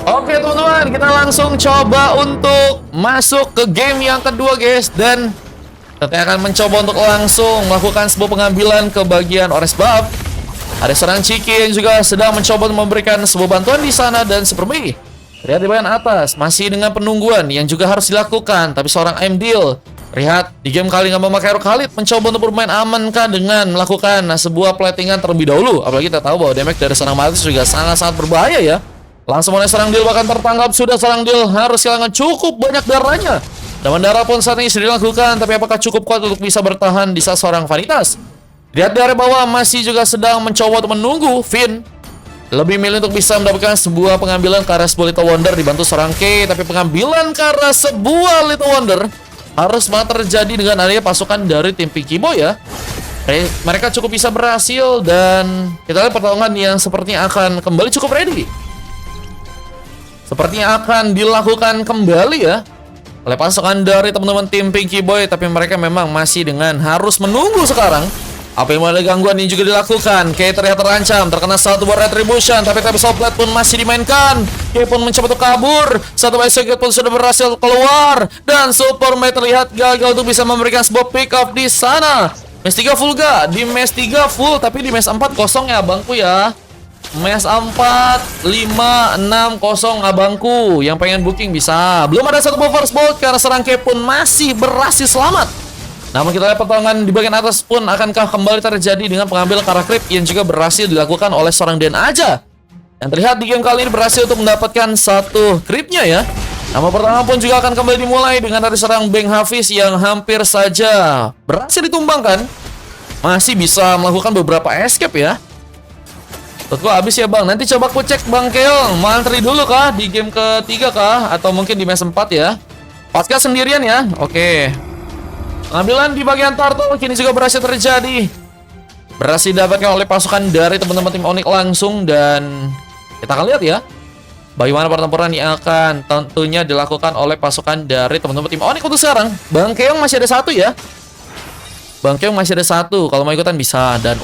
Oke teman-teman, kita langsung coba untuk masuk ke game yang kedua guys. Dan kita akan mencoba untuk langsung melakukan sebuah pengambilan ke bagian Ores Buff. Ada seorang Ciki yang juga sedang mencoba untuk memberikan sebuah bantuan di sana. Dan Superme lihat di bagian atas masih dengan penungguan yang juga harus dilakukan. Tapi seorang Aimdil lihat di game kali nggak memakai Hero Khalid, mencoba untuk bermain aman kan dengan melakukan sebuah platingan terlebih dahulu. Apalagi kita tahu bahwa damage dari seorang Malthus juga sangat-sangat berbahaya ya. Langsung oleh serang Deal bahkan tertangkap. Sudah serang Deal harus kehilangan cukup banyak darahnya. Dan darah pun saat ini sudah dilakukan. Tapi apakah cukup kuat untuk bisa bertahan di saat seorang Vanitas? Lihat dari bawah masih juga sedang mencoba untuk menunggu. Finn lebih milih untuk bisa mendapatkan sebuah pengambilan ke arah sebuah Little Wonder dibantu seorang K. Tapi pengambilan ke arah sebuah Little Wonder harus banget terjadi dengan adanya pasukan dari tim Pinky Boy ya. Mereka cukup bisa berhasil. Dan kita lihat pertarungan yang sepertinya akan kembali cukup ready. Sepertinya akan dilakukan kembali ya oleh pasukan dari teman-teman tim Pinky Boy. Tapi mereka memang masih dengan harus menunggu sekarang. Apa yang ada gangguan ini juga dilakukan. Kay terlihat terancam, terkena satu buah Retribution. Tapi Soulblade pun masih dimainkan. Kay pun mencoba untuk kabur. Satu Execute pun sudah berhasil keluar. Dan Superme terlihat gagal untuk bisa memberikan sebuah pick off di sana. Match 3 full gak? Di match 3 full, tapi di match 4 kosong ya abangku ya. Match 4, 5, 6, kosong abangku. Yang pengen booking bisa. Belum ada satu first bolt karena serang K pun masih berhasil selamat. Namun kita lihat pertarungan di bagian atas pun akankah kembali terjadi dengan pengambil Kara Creep yang juga berhasil dilakukan oleh seorang Den aja. Yang terlihat di game kali ini berhasil untuk mendapatkan satu creepnya ya. Namun pertarungan pun juga akan kembali dimulai dengan dari serang Bang Hafiz yang hampir saja berhasil ditumbangkan. Masih bisa melakukan beberapa escape ya. Tentu habis ya bang. Nanti coba aku cek Bang Keong. Mau antri dulu kah? Di game ketiga kah? Atau mungkin di match 4 ya? Pasca sendirian ya? Oke. Pengambilan di bagian turtle kini juga berhasil terjadi. Berhasil didapatkan oleh pasukan dari teman-teman tim Onyx langsung. Dan kita akan lihat ya bagaimana pertempuran yang akan tentunya dilakukan oleh pasukan dari teman-teman tim Onyx untuk sekarang. Bang Keong masih ada satu ya. Bang Keong masih ada satu. Kalau mau ikutan bisa. Dan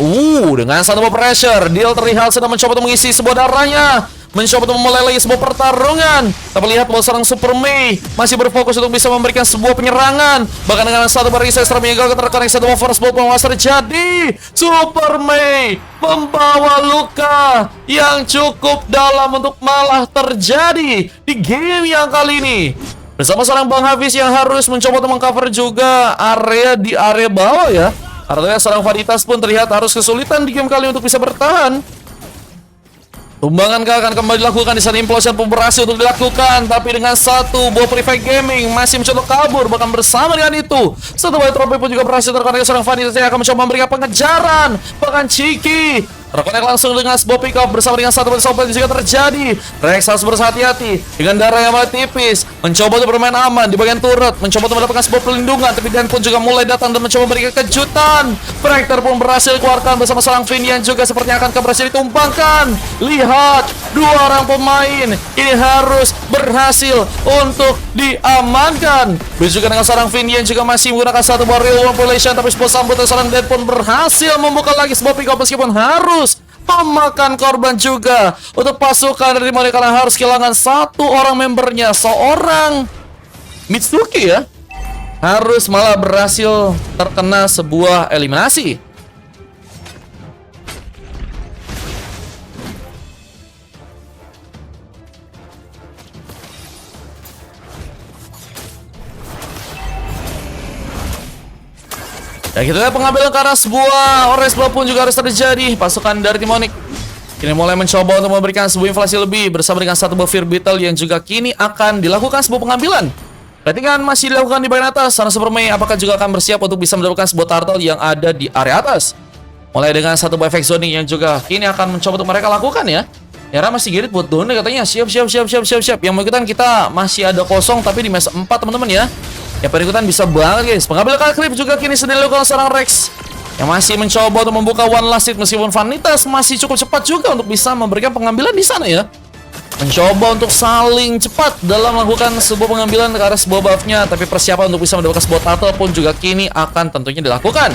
dengan satu pressure, Deal terlihat sedang mencoba untuk mengisi sebuah darahnya. Mencoba untuk memulai sebuah pertarungan. Tapi lihat bahwa seorang Superme masih berfokus untuk bisa memberikan sebuah penyerangan. Bahkan dengan satu barisan extra mega terkoneksi satu first ball penguasa terjadi. Superme membawa luka yang cukup dalam untuk malah terjadi di game yang kali ini. Bersama seorang Bang Hafiz yang harus mencoba untuk mengcover juga area di area bawah ya. Artinya seorang Vanitas pun terlihat harus kesulitan di game kali untuk bisa bertahan. Tumbangan akan kembali dilakukan di sana. Implosion pun berhasil untuk dilakukan. Tapi dengan satu buah Prefect Gaming masih mencoba kabur. Bahkan bersama dengan itu satu buah trofi pun juga berhasil terkonek seorang Vanitas yang akan mencoba memberikan pengejaran. Bahkan Ciki terkonek langsung dengan sebuah pick up bersama dengan satu buah Soulblade juga terjadi. Rex harus berhati-hati dengan darah yang mulai tipis. Mencoba untuk bermain aman di bagian turret. Mencoba untuk mendapatkan sebuah perlindungan. Tapi Dan pun juga mulai datang dan mencoba memberikan kejutan. Fractor pun berhasil dikeluarkan bersama seorang Finn yang juga sepertinya akan berhasil ditumpangkan. Lihat, dua orang pemain ini harus berhasil untuk diamankan. Begitu juga dengan seorang Finn yang juga masih menggunakan satu buah real population. Tapi sebuah sambutan seorang Dead pun berhasil membuka lagi sebuah pick up meskipun harus memakan korban juga untuk pasukan dari Demonic karena harus kehilangan satu orang membernya. Seorang Mitsuki ya harus malah berhasil terkena sebuah eliminasi. Dan kita lihat pengambilan ke arah sebuah Ores Buff pun juga harus terjadi. Pasukan dari tim Onyx kini mulai mencoba untuk memberikan sebuah inflasi lebih bersama dengan satu buah Fear Beetle yang juga kini akan dilakukan sebuah pengambilan. Ratingan masih dilakukan di bagian atas. Sana Superme apakah juga akan bersiap untuk bisa mendapatkan sebuah turtle yang ada di area atas. Mulai dengan satu buah efek zoning yang juga kini akan mencoba untuk mereka lakukan ya. Yara masih girit buat Donde katanya. Siap. Yang mau ikutan kita masih ada kosong tapi di match 4 teman-teman ya. Yang perikutan bisa banget guys. Pengambil Kara Creep juga kini sedang dilakukan seorang Rex yang masih mencoba untuk membuka one last hit meskipun Vanitas masih cukup cepat juga untuk bisa memberikan pengambilan di sana ya. Mencoba untuk saling cepat dalam melakukan sebuah pengambilan ke arah sebuah buffnya. Tapi persiapan untuk bisa mendapatkan sebuah turtle pun juga kini akan tentunya dilakukan.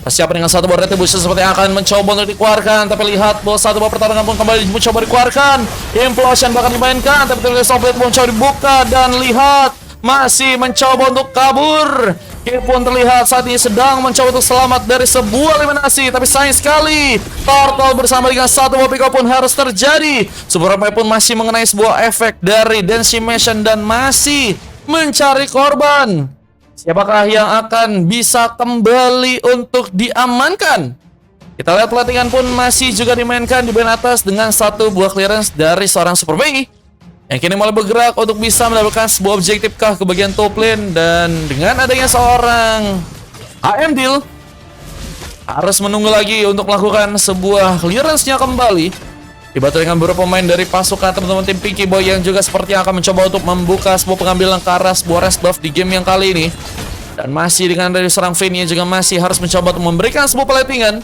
Persiapan dengan satu buah retribution seperti akan mencoba untuk dikeluarkan. Tapi lihat bahwa satu buah pertarungan pun kembali mencoba dikeluarkan. Implosion bahkan dimainkan. Tapi terlihat Soulblade pun mencoba dibuka. Dan lihat masih mencoba untuk kabur. Kay pun terlihat saat ini sedang mencoba untuk selamat dari sebuah eliminasi. Tapi sayang sekali Turtle bersama dengan satu buah pick up pun harus terjadi. Super Rampai pun masih mengenai sebuah efek dari Decimation dan masih mencari korban. Siapakah yang akan bisa kembali untuk diamankan? Kita lihat platingan pun masih juga dimainkan di bagian atas dengan satu buah clearance dari seorang Super Bay yang kini mulai bergerak untuk bisa mendapatkan sebuah objektif kah ke bagian top lane. Dan dengan adanya seorang AM Deal harus menunggu lagi untuk melakukan sebuah clearance-nya kembali. Dibantu dengan beberapa pemain dari pasukan teman-teman tim Pinky Boy yang juga sepertinya akan mencoba untuk membuka sebuah pengambilan ke arah sebuah rest buff di game yang kali ini. Dan masih dengan dari seorang Vayne yang juga masih harus mencoba untuk memberikan sebuah platingan.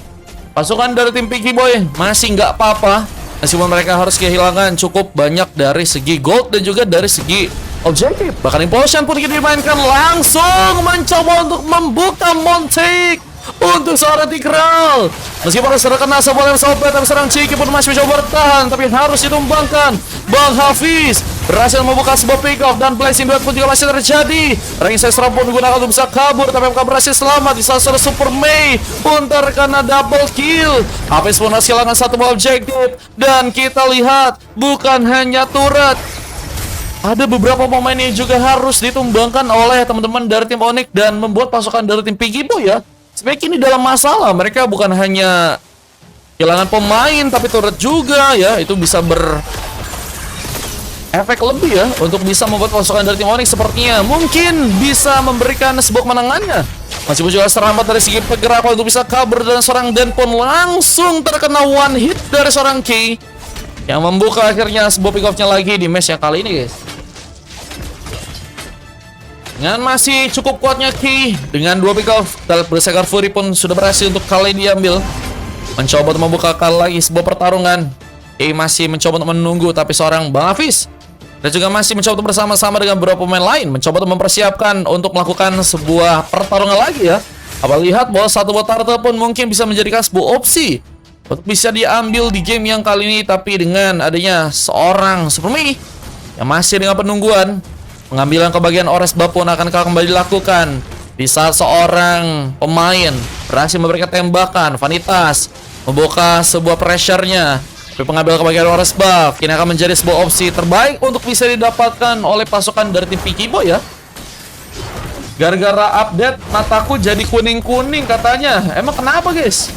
Pasukan dari tim Pinky Boy masih nggak apa-apa, meskipun mereka harus kehilangan cukup banyak dari segi gold dan juga dari segi objektif. Bahkan Implosion pun dimainkan langsung mencoba untuk membuka Montek untuk seorang Tigreal. Meskipun harus terkena sebuah lem sobek, tapi serang Ciki pun masih mencoba bertahan, tapi harus ditumbangkan. Bang Hafiz berhasil membuka sebuah pick off dan blessing duet pun juga masih terjadi. Ring Sestra pun digunakan untuk bisa kabur, tapi MK berhasil selamat di salah satu Super Mei pun terkena double kill. Hafiz pun masih kehilangan satu buah objektif. Dan kita lihat bukan hanya turret, ada beberapa pemain yang juga harus ditumbangkan oleh teman-teman dari tim Onyx dan membuat pasukan dari tim Pinky Boy ya sebenarnya ini dalam masalah. Mereka bukan hanya kehilangan pemain, tapi turret juga ya. Itu bisa berefek lebih ya untuk bisa membuat pasukan dari tim Onyx sepertinya mungkin bisa memberikan sebuah kemenangannya. Masih juga serambat dari segi pergerakan untuk bisa kabur, dan seorang Den pun langsung terkena one hit dari seorang Kay yang membuka akhirnya sebuah pick off-nya lagi di match yang kali ini guys. Dengan masih cukup kuatnya Kay dengan dua pick off, Berserker Fury pun sudah berhasil untuk kali diambil. Mencoba untuk membuka kali lagi sebuah pertarungan. Kay masih mencoba untuk menunggu, tapi seorang Bang Hafiz dan juga masih mencoba untuk bersama-sama dengan beberapa pemain lain mencoba untuk mempersiapkan untuk melakukan sebuah pertarungan lagi ya. Apa lihat bahwa satu buah turtle pun mungkin bisa menjadikan sebuah opsi untuk bisa diambil di game yang kali ini. Tapi dengan adanya seorang Super Mei yang masih dengan penungguan, pengambilan ke bagian Ores Buff pun akan kembali dilakukan di saat seorang pemain berhasil memberikan tembakan. Vanitas membuka sebuah pressure-nya, tapi pengambilan ke bagian Ores Buff kini akan menjadi sebuah opsi terbaik untuk bisa didapatkan oleh pasukan dari tim Pinky Boy ya. Gara-gara update mataku jadi kuning-kuning katanya. Emang kenapa guys?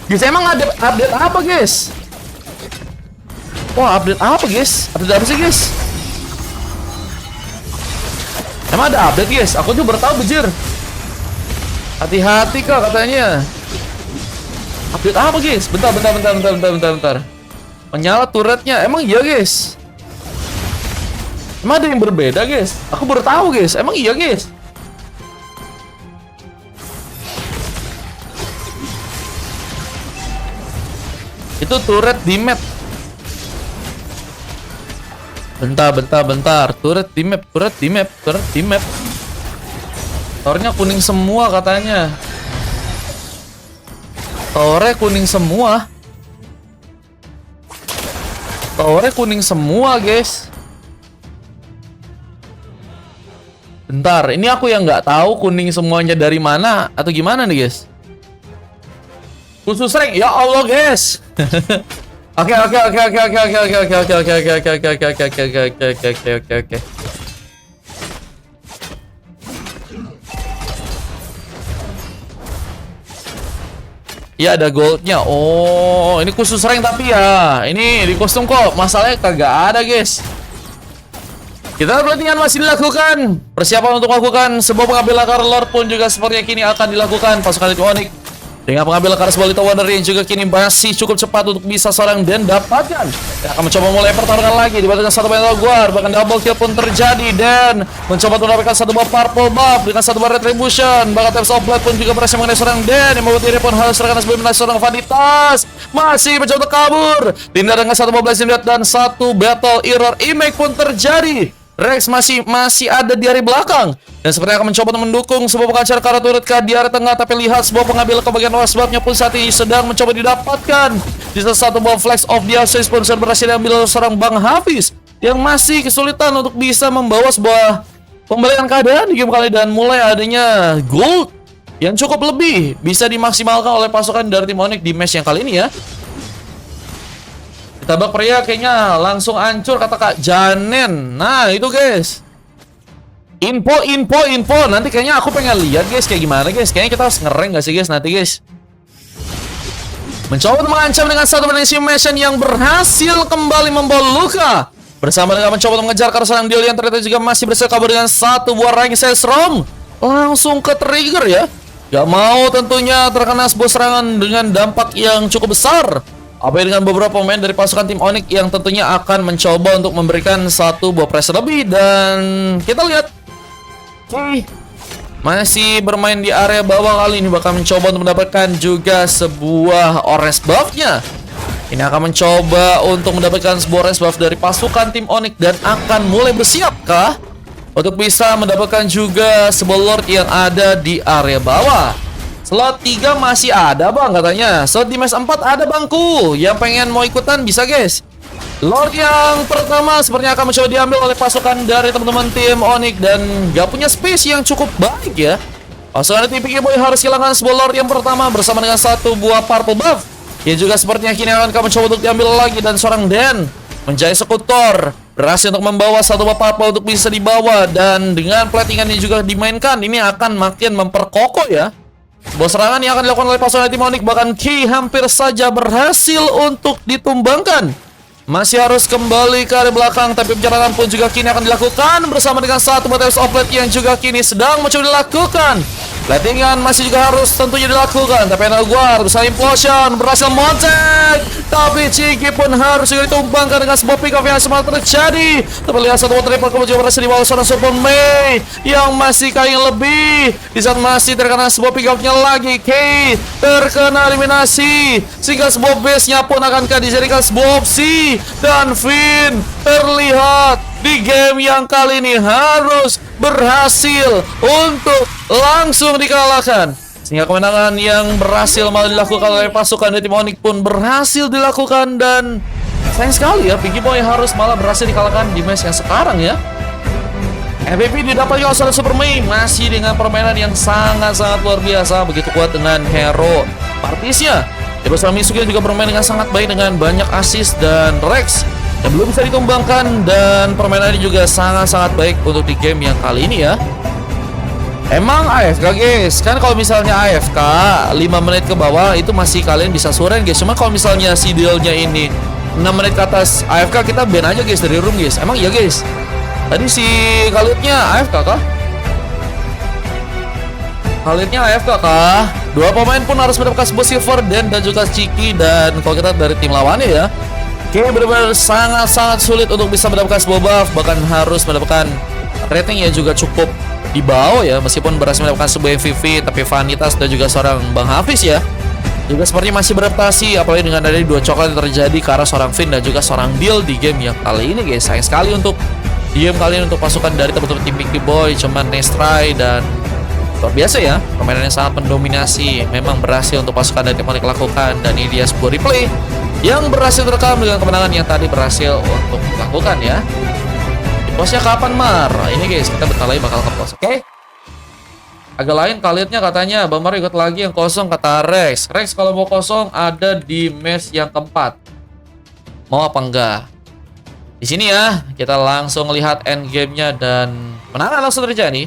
Guys, emang ada update apa guys? Wah, update apa guys? Update apa sih guys? Emang ada update guys? Aku juga baru tahu bejir. Hati-hati kak katanya. Update apa guys? Bentar. Menyala turretnya. Emang iya guys? Emang ada yang berbeda guys? Aku baru tahu guys. Emang iya guys? Itu turret di map. Bentar. Turret di map. Tornya kuning semua katanya. Tornya kuning semua, guys. Bentar, ini aku yang nggak tahu kuning semuanya dari mana atau gimana nih, guys? Khusus rank, ya Allah, guys. Oke. Ya ada goldnya. Oh, ini khusus rank tapi ya. Ini di kostum kok. Masalahnya kagak ada, guys. Kita pelatihan masih dilakukan. Persiapan untuk melakukan sebuah pengambilan Karl Lord pun juga sepertinya kini akan dilakukan pasukan dari Onyx. Dengan pengambilan Karas Bolita Wonder yang juga kini masih cukup cepat untuk bisa seorang Dan dapatkan. Dia akan mencoba mulai pertarungan lagi dibandingkan satu battle guard. Bahkan double kill pun terjadi. Dan mencoba untuk mendapatkan satu buah purple buff dengan satu buah retribution. Bahkan Tap Soulblade pun juga berhasil mengenai seorang Dan yang membuat diri pun harus terkena sebelum mengenai seorang Vanitas. Masih mencoba untuk kabur. Tindak dengan satu buah blessing dan satu battle error image pun terjadi. Rex masih ada di area belakang dan sepertinya akan mencoba untuk mendukung sebuah pengacara ke arah turret di area tengah, tapi lihat sebuah pengambil ke bagian luar sebabnya pun saat ini sedang mencoba didapatkan. Di salah satu buah flex of the assist pun sudah berhasil diambil oleh seorang Bang Hafiz yang masih kesulitan untuk bisa membawa sebuah pembalikan keadaan di game kali, dan mulai adanya gold yang cukup lebih bisa dimaksimalkan oleh pasukan dari tim Onyx di match yang kali ini ya. Tabak pria kayaknya langsung hancur kata Kak Janen. Nah itu guys, info. Nanti kayaknya aku pengen lihat guys kayak gimana guys. Kayaknya kita harus ngereng gak sih guys nanti guys. Mencoba untuk mengancam dengan satu mission yang berhasil kembali membawa luka. Bersama dengan mencoba untuk mengejar karena seorang deal yang ternyata juga masih berhasil kabur dengan satu buah rank Sesrom. Langsung ke trigger ya. Gak mau tentunya terkena sebuah serangan dengan dampak yang cukup besar. Apa dengan beberapa pemain dari pasukan tim Onyx yang tentunya akan mencoba untuk memberikan satu buah pressure lebih. Dan kita lihat masih bermain di area bawah kali ini, bakal mencoba untuk mendapatkan juga sebuah orange buff-nya. Ini akan mencoba untuk mendapatkan sebuah orange buff dari pasukan tim Onyx dan akan mulai bersiapkah untuk bisa mendapatkan juga sebuah lord yang ada di area bawah. Slot 3 masih ada bang katanya. Slot di match 4 ada bangku. Yang pengen mau ikutan bisa guys. Lord yang pertama sepertinya akan mencoba diambil oleh pasukan dari teman-teman tim Onyx dan gak punya space yang cukup baik ya. Pasukan tim Pinky Boy harus kehilangan sebuah Lord yang pertama bersama dengan satu buah purple buff. Yang juga sepertinya kini akan mencoba untuk diambil lagi, dan seorang Dan menjadi sekutor berhasil untuk membawa satu buah purple untuk bisa dibawa, dan dengan platingan yang juga dimainkan ini akan makin memperkokoh ya. Sebuah serangan yang akan dilakukan oleh pasukan tim Onyx, bahkan Ki hampir saja berhasil untuk ditumbangkan. Masih harus kembali ke area belakang, tapi penyerangan pun juga kini akan dilakukan bersama dengan satu material offlet yang juga kini sedang mencoba dilakukan. Platingan masih juga harus tentunya dilakukan, tapi Naguar bersama Implosion berhasil montek, tapi Ciki pun harus juga ditumbangkan dengan sebuah pick up yang sempat terjadi. Tapi lihat satu triple kemudian berhasil dibawa seorang Super Mei yang masih kain lebih. Di saat masih terkena sebuah pick up-nya lagi, Kay terkena eliminasi sehingga sebuah base-nya pun akan dijadikan sebuah opsi, dan Finn terlihat di game yang kali ini harus berhasil untuk langsung dikalahkan. Sehingga kemenangan yang berhasil malah dilakukan oleh pasukan dari tim Onyx pun berhasil dilakukan, dan sayang sekali ya Pinky Boy harus malah berhasil dikalahkan di match yang sekarang ya. MVP didapatkan oleh Super Mei masih dengan permainan yang sangat-sangat luar biasa, begitu kuat dengan hero partisnya. Bersama Misugi juga bermain dengan sangat baik dengan banyak assist, dan Rex yang belum bisa ditumbangkan, dan permainannya juga sangat-sangat baik untuk di game yang kali ini ya. Emang AFK guys, kan kalau misalnya AFK 5 menit ke bawah itu masih kalian bisa suren guys. Cuma kalau misalnya si dealnya ini 6 menit ke atas AFK, kita ban aja guys dari room guys. Emang iya guys. Tadi si Khalidnya AFK kah? Khalidnya AFK kah? Dua pemain pun harus mendapatkan sebuah silver dan juga Ciki, dan kalau kita dari tim lawannya ya, kayaknya benar-benar sangat-sangat sulit untuk bisa mendapatkan sebuah buff, bahkan harus mendapatkan rating yang juga cukup di bawah ya, meskipun berhasil mendapatkan sebuah MVP, tapi Vanitas dan juga seorang Bang Hafiz ya juga sepertinya masih beradaptasi, apalagi dengan adanya dua coklat yang terjadi ke arah seorang Finn dan juga seorang Deal di game yang kali ini guys. Sayang sekali untuk di game kali ini untuk pasukan dari teman-teman tim Pinky Boy cuman nice try, dan luar biasa ya, permainan yang sangat mendominasi memang berhasil untuk pasukan dari tim Onyx lakukan, dan ini dia sebuah replay yang berhasil terekam dengan kemenangan yang tadi berhasil untuk dilakukan ya. Posnya kapan Mar? Ini guys, kita bentar lagi bakal ke pos, oke? Agak lain kaliatnya katanya, Bang Mar ikut lagi yang kosong kata Rex. Rex kalau mau kosong ada di match yang keempat. Mau apa enggak? Di sini ya, kita langsung lihat end game-nya dan kemenangan langsung terjadi.